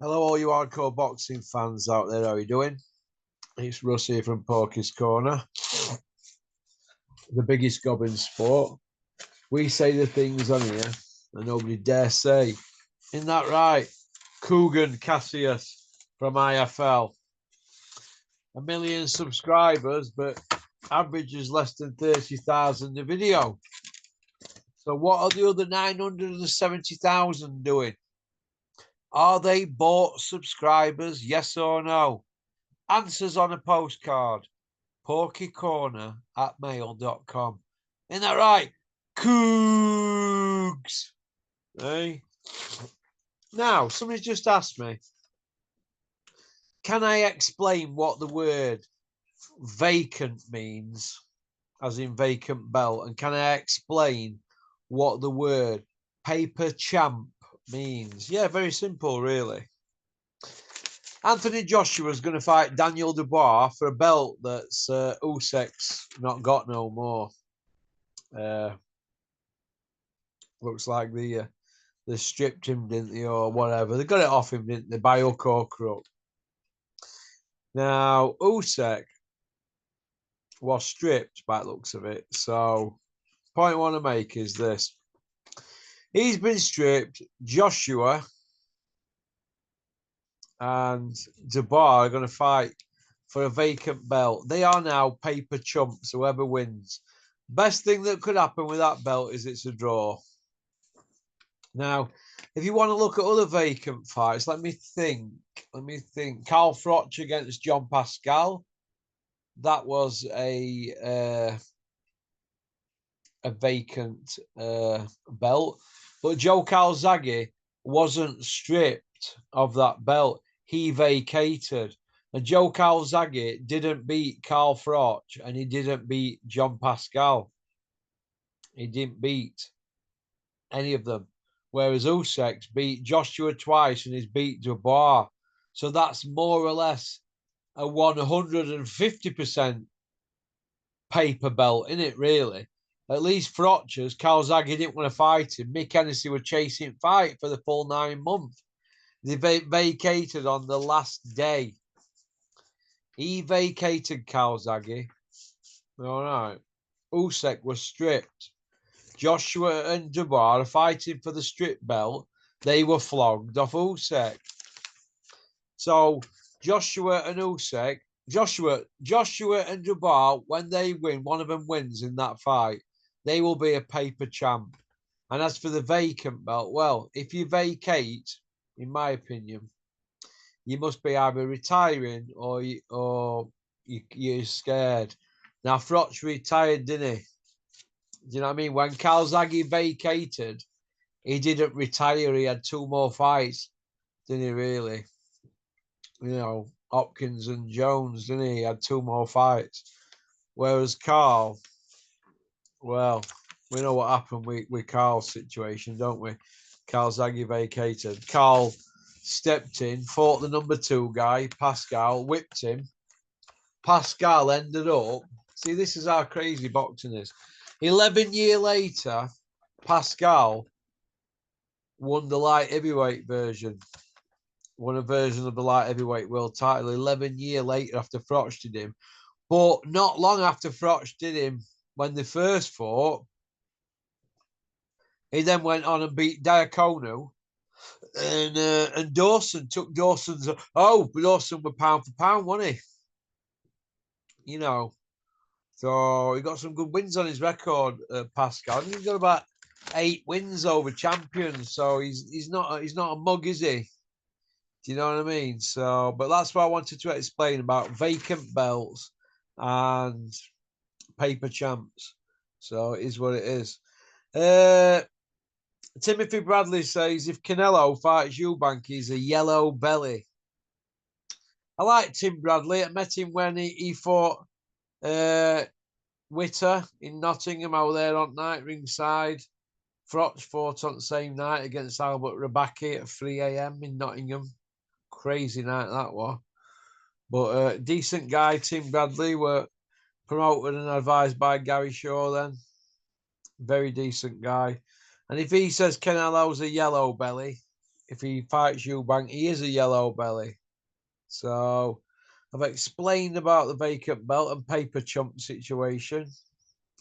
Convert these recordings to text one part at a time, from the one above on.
Hello, all you hardcore boxing fans out there. How are you doing? It's Russ here from Porky's Corner, the biggest gob in sport. We say the things on here that nobody dare say. Isn't that right? Coogan Cassius from IFL. 1 million subscribers, but average is less than 30,000 a video. So what are the other 970,000 doing? Are they bought subscribers? Yes or no? Answers on a postcard. porkycorner@mail.com. Isn't that right? Cougs. Hey. Now, somebody's just asked me, can I explain what the word vacant means, as in vacant belt? And can I explain what the word paper champ means? Yeah, very simple, really. Anthony Joshua is going to fight Daniel Dubois for a belt that's Usyk's not got no more. Looks like they stripped him, didn't they, or whatever. They got it off him, didn't they, by hook or crook. Now, Usyk was stripped by the looks of it. So, point I want to make is this. He's been stripped. Joshua and Dubois are going to fight for a vacant belt. They are now paper chumps, whoever wins. Best thing that could happen with that belt is it's a draw. Now, if you want to look at other vacant fights, let me think. Carl Froch against John Pascal. That was a vacant belt. But Joe Calzaghe wasn't stripped of that belt. He vacated. And Joe Calzaghe didn't beat Carl Froch and he didn't beat John Pascal. He didn't beat any of them. Whereas Usyk's beat Joshua twice and he's beat Dubois. So that's more or less a 150% paper belt, isn't it, really? At least Froch's, Calzaghe didn't want to fight him. Mick Hennessy were chasing fight for the full 9 months. They vacated on the last day. He vacated Calzaghe. All right. Usyk was stripped. Joshua and Dubois are fighting for the strip belt. They were flogged off Usyk. So Joshua and Dubois, when they win, one of them wins in that fight, they will be a paper champ. And as for the vacant belt, well, if you vacate, in my opinion, you must be either retiring or you're scared. Now, Froch retired, didn't he? Do you know what I mean? When Calzaghe vacated, he didn't retire. He had 2 more fights, didn't he, really? You know, Hopkins and Jones, didn't he? He had 2 more fights. Whereas Carl, well, we know what happened with Carl's situation, don't we? Calzaghe vacated. Carl stepped in, fought the number 2 guy, Pascal, whipped him. Pascal ended up, see, this is how crazy boxing is. 11 years later, Pascal won the light heavyweight version. Won a version of the light heavyweight world title 11 years later after Froch did him. But not long after Froch did him, when they first fought, he then went on and beat Diacono. And Dawson took Dawson's. Dawson were pound for pound, wasn't he? You know. So he got some good wins on his record, Pascal. He's got about 8 wins over champions. So he's not a mug, is he? Do you know what I mean? So, but that's what I wanted to explain about vacant belts and paper champs. So it is what it is. Timothy Bradley says, if Canelo fights Eubank, he's a yellow belly. I like Tim Bradley. I met him when he fought Witter in Nottingham over there on night ringside. Froch fought on the same night against Albert Rabaki at 3 a.m. in Nottingham. Crazy night that was. But decent guy, Tim Bradley, were promoted and advised by Gary Shaw then. Very decent guy. And if he says Canelo's a yellow belly, if he fights Eubank, he is a yellow belly. So I've explained about the vacant belt and paper chump situation.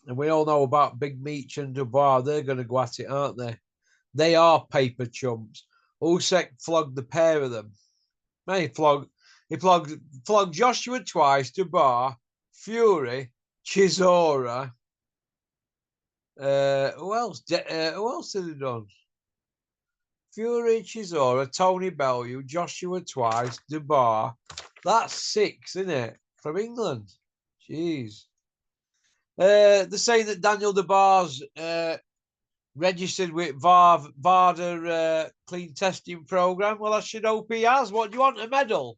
And we all know about Big Meech and Dubois. They're going to go at it, aren't they? They are paper chumps. Usyk flogged the pair of them. He flogged Joshua twice, Dubois, Fury, Chisora. Who else? Who else did he done? Fury, Chisora, Tony Bellew, Joshua twice, Dubois. That's 6, isn't it? From England. Jeez. They're saying that Daniel Dubois registered with VADA clean testing program. Well, I should hope he has. What do you want, a medal?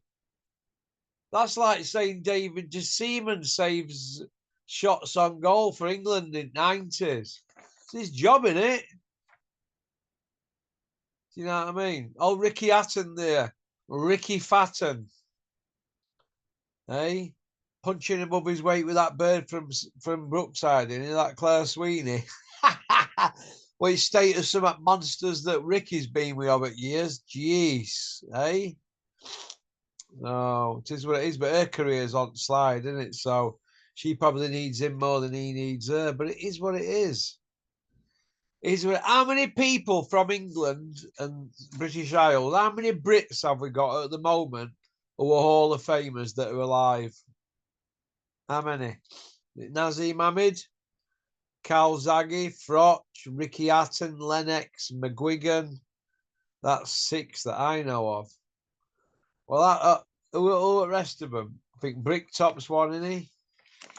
That's like saying David de Seaman saves shots on goal for England in 90s. It's his job, isn't it? Do you know what I mean? Oh, Ricky Hatton there. Ricky Fatton. Hey? Punching above his weight with that bird from Brookside, isn't he? That Claire Sweeney. Well, his status some monsters that Ricky's been with over years. Jeez. Hey? No, it is what it is, but her career's on slide, isn't it? So she probably needs him more than he needs her, but it is what it is. How many people from England and British Isles, how many Brits have we got at the moment who are Hall of Famers that are alive? How many? Nazim Hamid, Carl Zaghi, Froch, Ricky Hatton, Lennox, McGuigan. That's 6 that I know of. Well, who the rest of them? I think Bricktop's one, isn't he?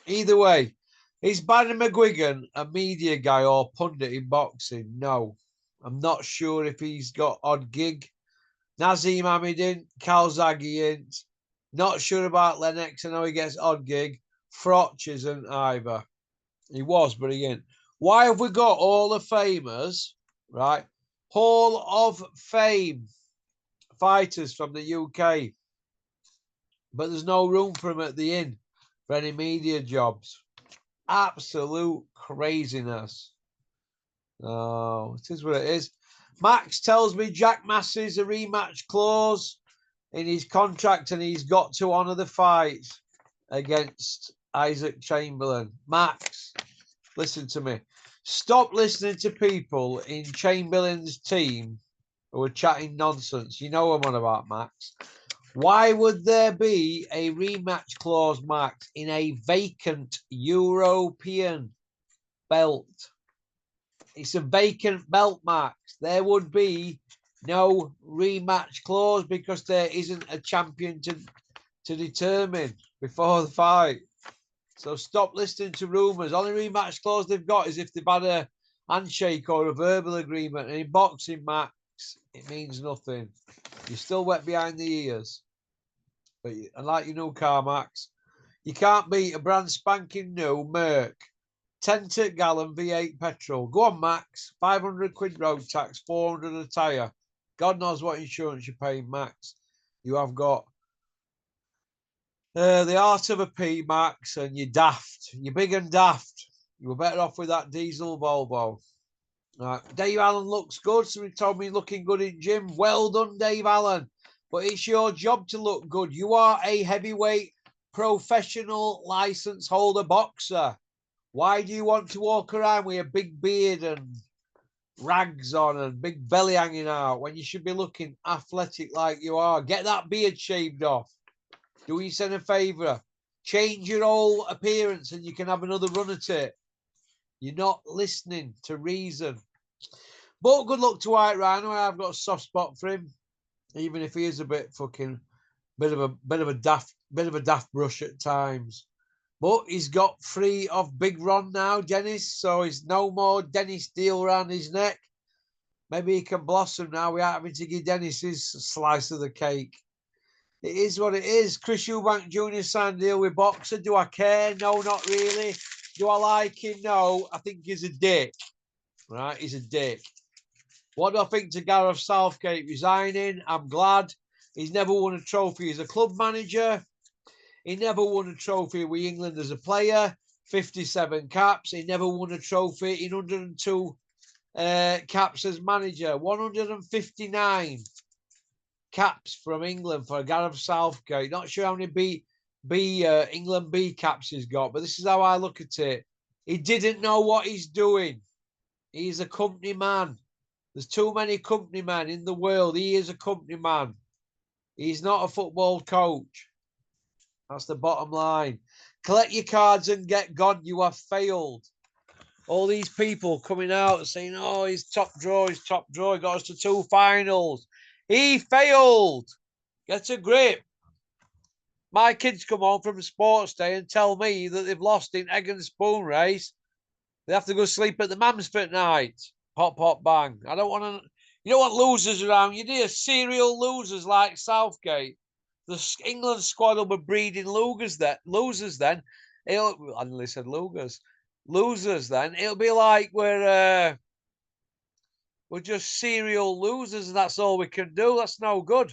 Either way, is Barry McGuigan a media guy or pundit in boxing? No. I'm not sure if he's got odd gig. Nazim Hamid in, Calzaghe in. Not sure about Lennox. I know he gets odd gig. Froch isn't either. He was, but he ain't. Why have we got Hall of Famers, right? Hall of Fame fighters from the UK, but there's no room for them at the inn for any media jobs. Absolute craziness. Oh, it is what it is. Max tells me Jack Massey's a rematch clause in his contract and he's got to honour the fight against Isaac Chamberlain. Max, listen to me. Stop listening to people in Chamberlain's team who are chatting nonsense. You know what I'm on about, Max. Why would there be a rematch clause, Max, in a vacant European belt? It's a vacant belt, Max. There would be no rematch clause because there isn't a champion to determine before the fight. So stop listening to rumours. Only rematch clause they've got is if they've had a handshake or a verbal agreement. And in boxing, Max, it means nothing. You're still wet behind the ears. But like you know, car, Max, you can't beat a brand spanking new Merc 10 to gallon V8 petrol. Go on, Max. 500 quid road tax, 400 a tyre. God knows what insurance you're paying, Max. You have got the art of a P, Max, and you're daft. You're big and daft. You were better off with that diesel Volvo. Dave Allen looks good. Somebody told me looking good in gym. Well done, Dave Allen. But it's your job to look good. You are a heavyweight professional license holder boxer. Why do you want to walk around with a big beard and rags on and big belly hanging out when you should be looking athletic like you are? Get that beard shaved off. Do yourself a favour. Change your whole appearance and you can have another run at it. You're not listening to reason. But good luck to White Rhino. I've got a soft spot for him, even if he is a bit fucking bit of a daft brush at times. But he's got free of Big Ron now, Dennis. So he's no more Dennis deal around his neck. Maybe he can blossom now without having to give Dennis his slice of the cake. It is what it is. Chris Eubank Jr. signed a deal with Boxer. Do I care? No, not really. Do I like him? No. I think he's a dick. Right? He's a dick. What do I think to Gareth Southgate resigning? I'm glad. He's never won a trophy as a club manager. He never won a trophy with England as a player. 57 caps. He never won a trophy in 102 caps as manager. 159. caps from England for Gareth Southgate. Not sure how many England B caps he's got, but this is how I look at it. He didn't know what he's doing. He's a company man. There's too many company men in the world. He is a company man. He's not a football coach. That's the bottom line. Collect your cards and get gone. You have failed. All these people coming out saying, oh, he's top draw, he got us to 2 finals. He failed. Get a grip. My kids come home from a sports day and tell me that they've lost in egg and spoon race. They have to go sleep at the Mams for night. Pop, pop, bang. I don't want to. You don't want losers around. You do serial losers like Southgate. The England squad will be breeding losers then. I nearly said losers. Losers then. It'll be like we're just serial losers and that's all we can do. That's no good.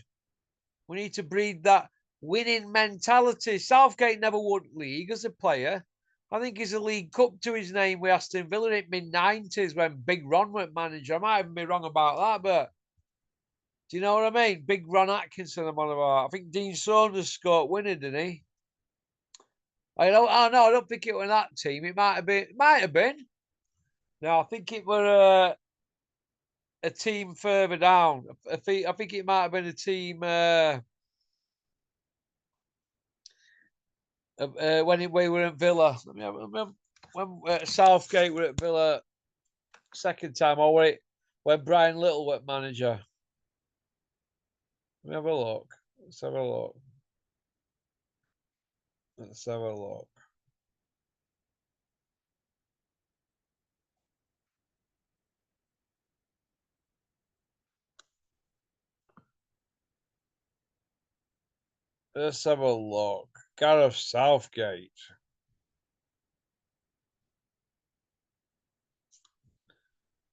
We need to breed that winning mentality. Southgate never won league as a player. I think he's a League Cup to his name with Aston Villa in mid-90s when Big Ron went manager. I might even be wrong about that, but do you know what I mean? Big Ron Atkinson, I'm on about. I think Dean Saunders scored winner, didn't he? I don't think it was that team. It might have been. It might have been. No, I think it was a team further down. I think it might have been a team when we were in Villa. When Southgate were at Villa second time, or when Brian Little went manager. Let me have a look. Let's have a look. Let's have a look. Let's have a look. Gareth Southgate.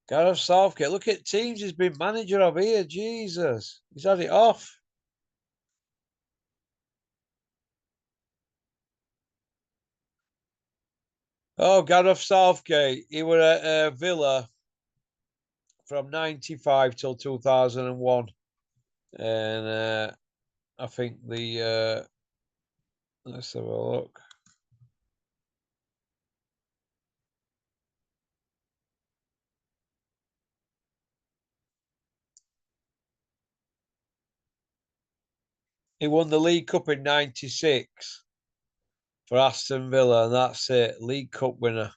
Gareth Southgate. Look at teams he's been manager of here. Jesus. He's had it off. Oh, Gareth Southgate. He was at Villa from 95 till 2001. And I think let's have a look. He won the League Cup in 96 for Aston Villa, and that's it. League Cup winner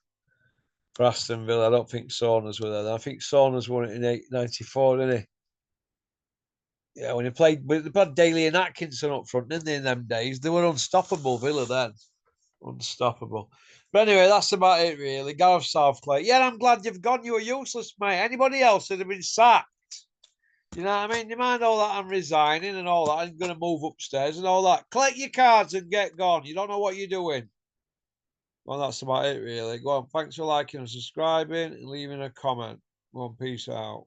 for Aston Villa. I don't think Saunders were there. I think Saunders won it in 94, didn't he? Yeah, when he played, they had Daly and Atkinson up front, didn't they, in them days? They were unstoppable, Villa then. Unstoppable. But anyway, that's about it, really. Gareth Southgate. Yeah, I'm glad you've gone. You were useless, mate. Anybody else would have been sacked. You know what I mean? You mind all that I'm resigning and all that. I'm going to move upstairs and all that. Collect your cards and get gone. You don't know what you're doing. Well, that's about it, really. Go on. Thanks for liking and subscribing and leaving a comment. Go on. Peace out.